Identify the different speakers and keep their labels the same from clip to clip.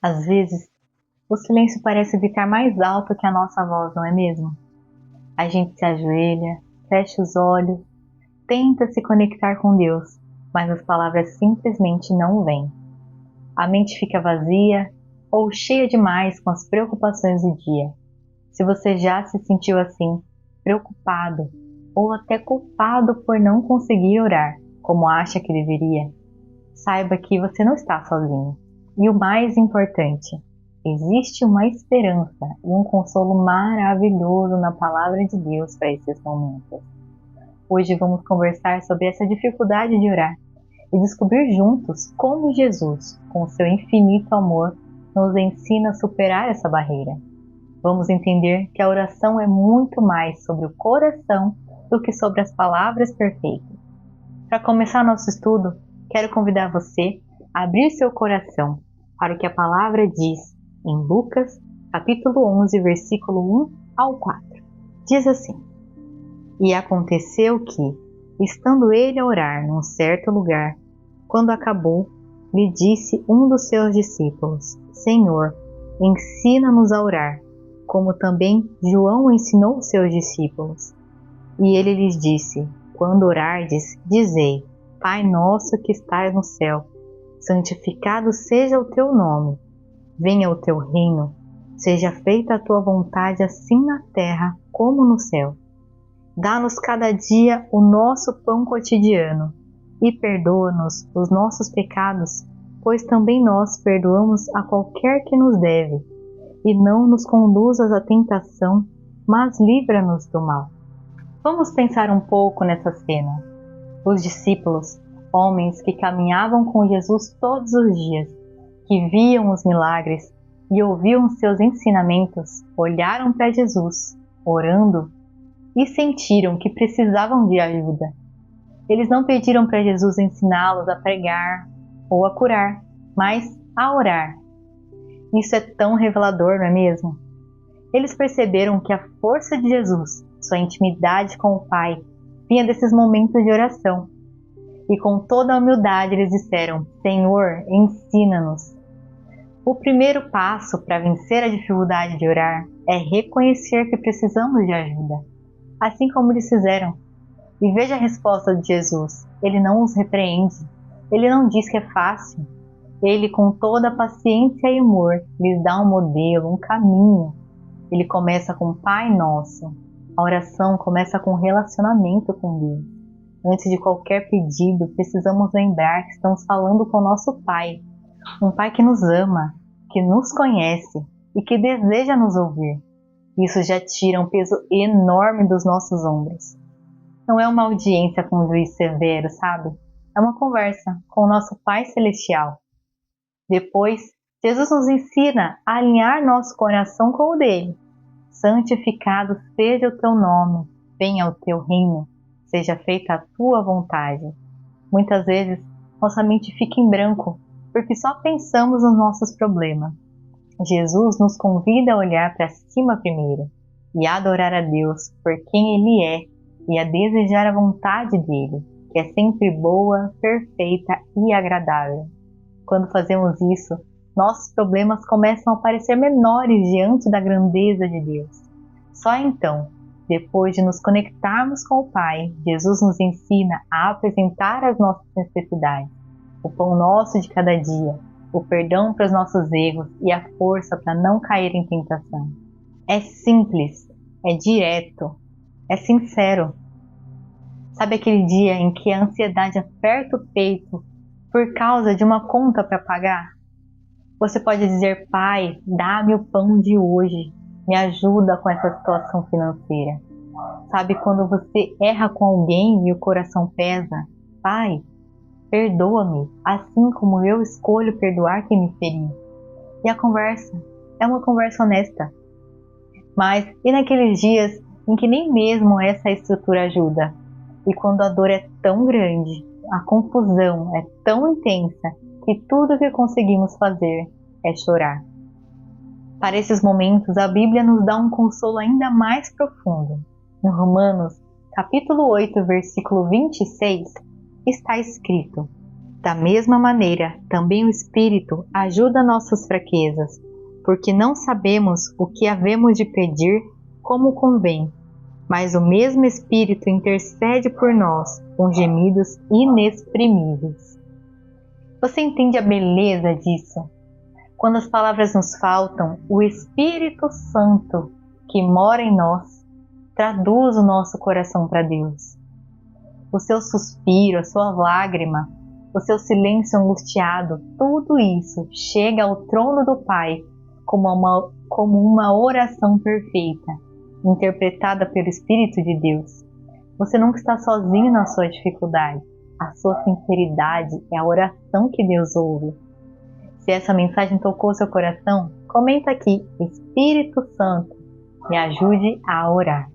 Speaker 1: Às vezes, o silêncio parece ficar mais alto que a nossa voz, não é mesmo? A gente se ajoelha, fecha os olhos, tenta se conectar com Deus, mas as palavras simplesmente não vêm. A mente fica vazia ou cheia demais com as preocupações do dia. Se você já se sentiu assim, preocupado ou até culpado por não conseguir orar como acha que deveria, saiba que você não está sozinho. E o mais importante, existe uma esperança e um consolo maravilhoso na palavra de Deus para esses momentos. Hoje vamos conversar sobre essa dificuldade de orar e descobrir juntos como Jesus, com seu infinito amor, nos ensina a superar essa barreira. Vamos entender que a oração é muito mais sobre o coração do que sobre as palavras perfeitas. Para começar nosso estudo, quero convidar você a abrir seu coração para o que a palavra diz em Lucas, capítulo 11, versículo 1 ao 4. Diz assim: E aconteceu que, estando ele a orar num certo lugar, quando acabou, lhe disse um dos seus discípulos: Senhor, ensina-nos a orar, como também João ensinou os seus discípulos. E ele lhes disse: Quando orardes, dizei: Pai nosso que estás no céu, santificado seja o teu nome. Venha o teu reino, seja feita a tua vontade assim na terra como no céu. Dá-nos cada dia o nosso pão cotidiano e perdoa-nos os nossos pecados, pois também nós perdoamos a qualquer que nos deve. E não nos conduzas à tentação, mas livra-nos do mal. Vamos pensar um pouco nessa cena. Os discípulos, homens que caminhavam com Jesus todos os dias, que viam os milagres e ouviam seus ensinamentos, olharam para Jesus, orando, e sentiram que precisavam de ajuda. Eles não pediram para Jesus ensiná-los a pregar ou a curar, mas a orar. Isso é tão revelador, não é mesmo? Eles perceberam que a força de Jesus, sua intimidade com o Pai, vinha desses momentos de oração. E com toda a humildade eles disseram: Senhor, ensina-nos. O primeiro passo para vencer a dificuldade de orar é reconhecer que precisamos de ajuda, assim como eles fizeram. E veja a resposta de Jesus. Ele não os repreende. Ele não diz que é fácil. Ele, com toda a paciência e amor, lhes dá um modelo, um caminho. Ele começa com Pai Nosso. A oração começa com relacionamento com Deus. Antes de qualquer pedido, precisamos lembrar que estamos falando com o nosso Pai. Um Pai que nos ama, que nos conhece e que deseja nos ouvir. Isso já tira um peso enorme dos nossos ombros. Não é uma audiência com um juiz severo, sabe? É uma conversa com o nosso Pai Celestial. Depois, Jesus nos ensina a alinhar nosso coração com o dele. Santificado seja o teu nome, venha o teu reino, seja feita a tua vontade. Muitas vezes, nossa mente fica em branco, porque só pensamos nos nossos problemas. Jesus nos convida a olhar para cima primeiro e a adorar a Deus por quem Ele é e a desejar a vontade dele, que é sempre boa, perfeita e agradável. Quando fazemos isso, nossos problemas começam a parecer menores diante da grandeza de Deus. Só então, depois de nos conectarmos com o Pai, Jesus nos ensina a apresentar as nossas necessidades, o pão nosso de cada dia, o perdão para os nossos erros e a força para não cair em tentação. É simples, é direto, é sincero. Sabe aquele dia em que a ansiedade aperta o peito por causa de uma conta para pagar? Você pode dizer: Pai, dá-me o pão de hoje, me ajuda com essa situação financeira. Sabe quando você erra com alguém e o coração pesa? Pai, perdoa-me, assim como eu escolho perdoar quem me feriu. E a conversa é uma conversa honesta. Mas e naqueles dias em que nem mesmo essa estrutura ajuda? E quando a dor é tão grande, a confusão é tão intensa, que tudo que conseguimos fazer é chorar. Para esses momentos, a Bíblia nos dá um consolo ainda mais profundo. No Romanos, capítulo 8, versículo 26, está escrito: Da mesma maneira, também o Espírito ajuda nossas fraquezas, porque não sabemos o que havemos de pedir como convém, mas o mesmo Espírito intercede por nós com gemidos inexprimíveis. Você entende a beleza disso? Quando as palavras nos faltam, o Espírito Santo, que mora em nós, traduz o nosso coração para Deus. O seu suspiro, a sua lágrima, o seu silêncio angustiado, tudo isso chega ao trono do Pai como uma oração perfeita, interpretada pelo Espírito de Deus. Você nunca está sozinho na sua dificuldade. A sua sinceridade é a oração que Deus ouve. Se essa mensagem tocou seu coração, comenta aqui: Espírito Santo, me ajude a orar.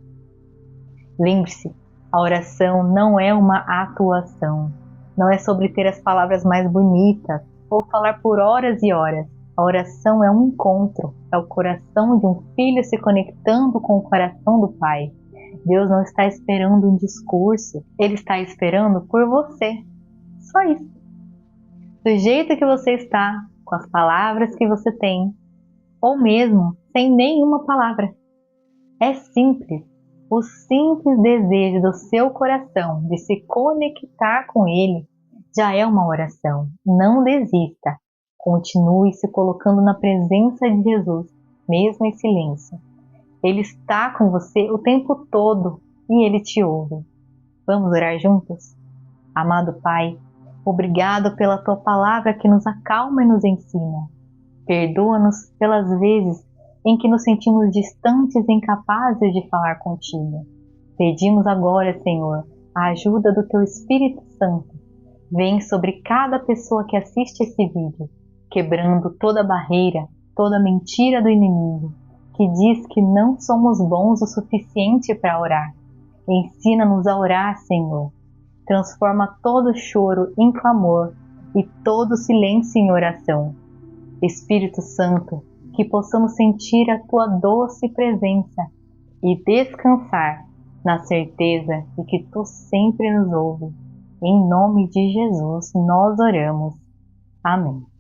Speaker 1: Lembre-se, a oração não é uma atuação. Não é sobre ter as palavras mais bonitas ou falar por horas e horas. A oração é um encontro, é o coração de um filho se conectando com o coração do Pai. Deus não está esperando um discurso, Ele está esperando por você. Só isso. Do jeito que você está, com as palavras que você tem, ou mesmo sem nenhuma palavra. É simples. O simples desejo do seu coração de se conectar com Ele já é uma oração. Não desista. Continue se colocando na presença de Jesus, mesmo em silêncio. Ele está com você o tempo todo e Ele te ouve. Vamos orar juntos? Amado Pai, obrigado pela Tua palavra que nos acalma e nos ensina. Perdoa-nos pelas vezes em que nos sentimos distantes e incapazes de falar contigo. Pedimos agora, Senhor, a ajuda do Teu Espírito Santo. Vem sobre cada pessoa que assiste esse vídeo, quebrando toda barreira, toda mentira do inimigo, que diz que não somos bons o suficiente para orar. Ensina-nos a orar, Senhor. Transforma todo choro em clamor e todo silêncio em oração. Espírito Santo, que possamos sentir a Tua doce presença e descansar na certeza de que Tu sempre nos ouves. Em nome de Jesus nós oramos. Amém.